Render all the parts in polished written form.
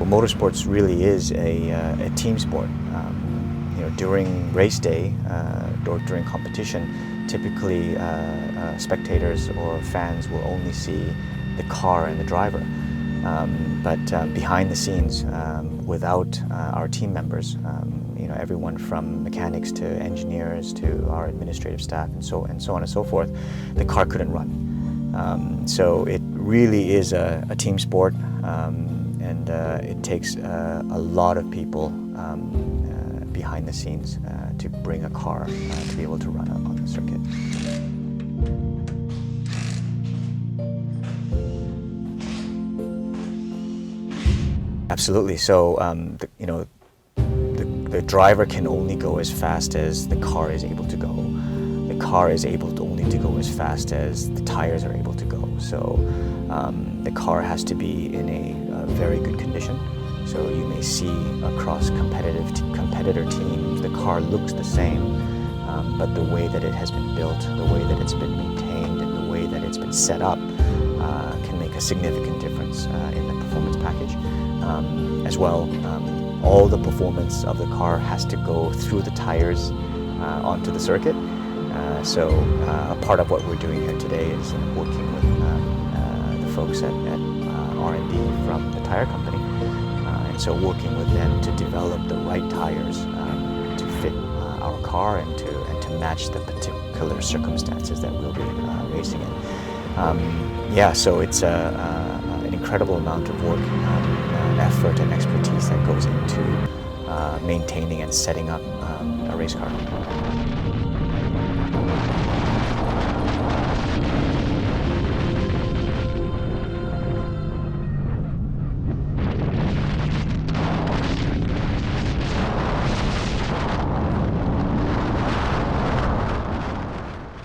Motorsports really is a team sport. During race day or during competition, typically spectators or fans will only see the car and the driver. But behind the scenes, without our team members, everyone from mechanics to engineers to our administrative staff and so on and so forth, the car couldn't run. So it really is a team sport. And it takes a lot of people behind the scenes to bring a car to be able to run on the circuit. Absolutely. So the driver can only go as fast as the car is able to go. The car is able only to go as fast as the tires are able to go. So the car has to be in a very good condition. So you may see across competitor teams, the car looks the same, but the way that it has been built, the way that it's been maintained, and the way that it's been set up can make a significant difference in the performance package. As well, all the performance of the car has to go through the tires onto the circuit. So a part of what we're doing here today is working with the folks at R&D from the tire company. And so working with them to develop the right tires to fit our car and to match the particular circumstances that we'll be racing in. So it's an incredible amount of work, effort and expertise that goes into maintaining and setting up a race car.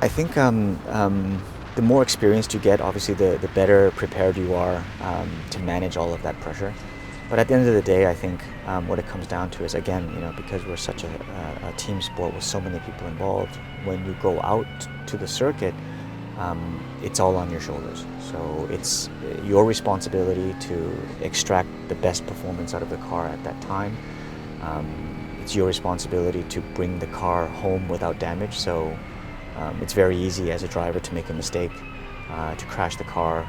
I think the more experienced you get, obviously the better prepared you are to manage all of that pressure. But at the end of the day, I think what it comes down to is, again, because we're such a team sport with so many people involved, when you go out to the circuit, it's all on your shoulders. So it's your responsibility to extract the best performance out of the car at that time. It's your responsibility to bring the car home without damage. So it's very easy as a driver to make a mistake, to crash the car,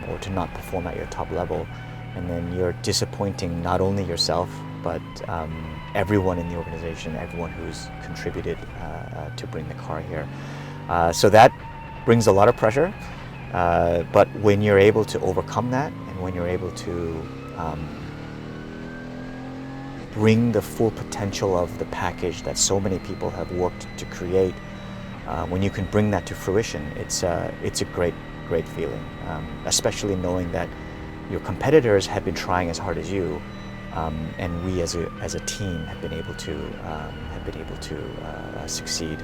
or to not perform at your top level. And then you're disappointing not only yourself, but everyone in the organization, everyone who's contributed to bring the car here. So that brings a lot of pressure. But when you're able to overcome that, and when you're able to bring the full potential of the package that so many people have worked to create, when you can bring that to fruition, it's a great feeling, especially knowing that your competitors have been trying as hard as you, and we as a team have been able to succeed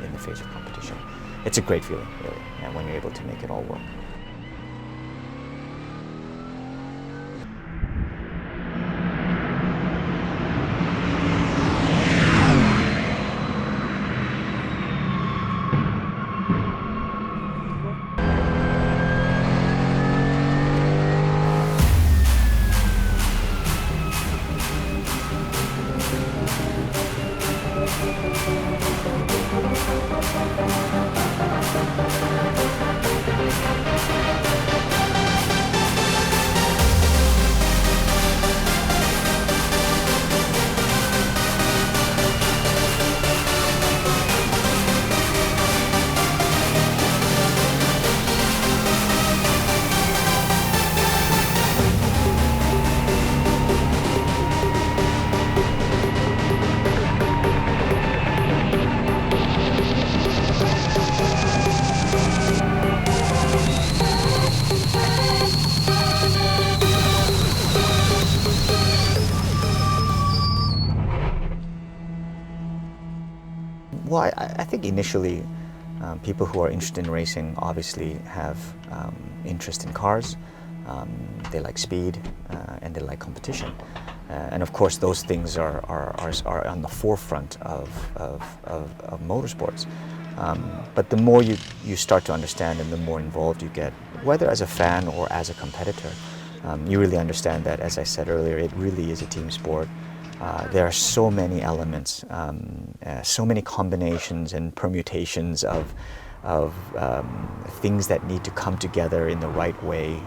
in the face of competition. It's a great feeling, really, and when you're able to make it all work. Well, I think initially people who are interested in racing obviously have interest in cars. They like speed and they like competition. And of course, those things are on the forefront of motorsports. But the more you start to understand and the more involved you get, whether as a fan or as a competitor, you really understand that, as I said earlier, it really is a team sport. There are so many elements, so many combinations and permutations of things that need to come together in the right way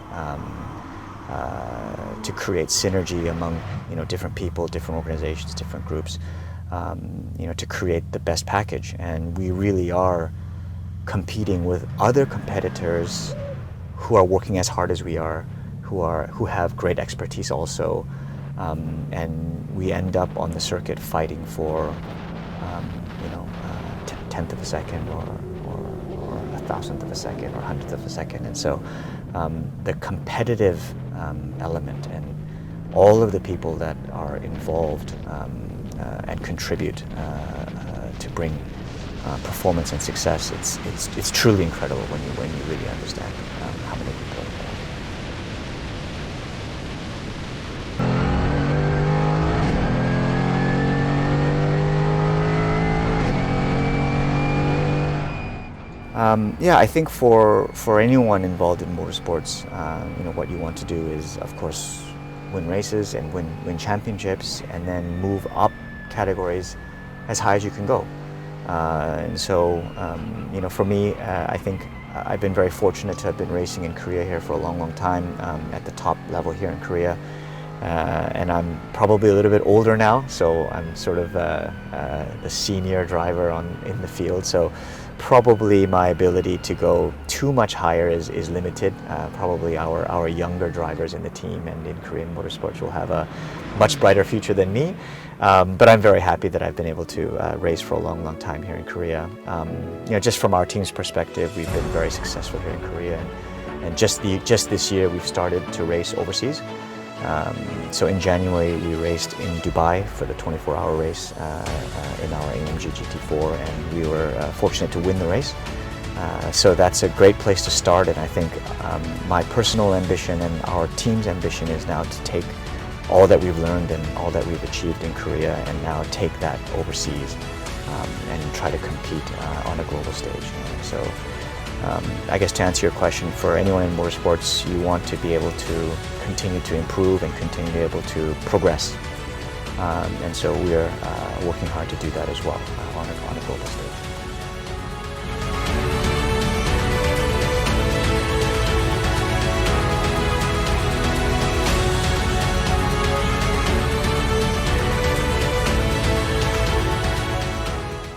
to create synergy among different people, different organizations, different groups, to create the best package. And we really are competing with other competitors who are working as hard as we are, who have great expertise also, and we end up on the circuit fighting for tenth of a second or a thousandth of a second or hundredth of a second. And so the competitive element and all of the people that are involved and contribute to bring performance and success, it's truly incredible when you really understand how many people are involved. Yeah, I think for anyone involved in motorsports, what you want to do is, of course, win races and win championships, and then move up categories as high as you can go. And so, for me, I think I've been very fortunate to have been racing in Korea here for a long, long time at the top level here in Korea. And I'm probably a little bit older now, so I'm sort of the senior driver in the field. So probably my ability to go too much higher is limited. Probably our younger drivers in the team and in Korean motorsports will have a much brighter future than me. But I'm very happy that I've been able to race for a long, long time here in Korea. Just from our team's perspective, we've been very successful here in Korea, and just this year we've started to race overseas. So in January we raced in Dubai for the 24-hour race in our AMG GT4, and we were fortunate to win the race. So that's a great place to start, and I think my personal ambition and our team's ambition is now to take all that we've learned and all that we've achieved in Korea and now take that overseas and try to compete on a global stage. So I guess to answer your question, for anyone in motorsports, you want to be able to continue to improve and continue to be able to progress. And so we are working hard to do that as well on a global stage.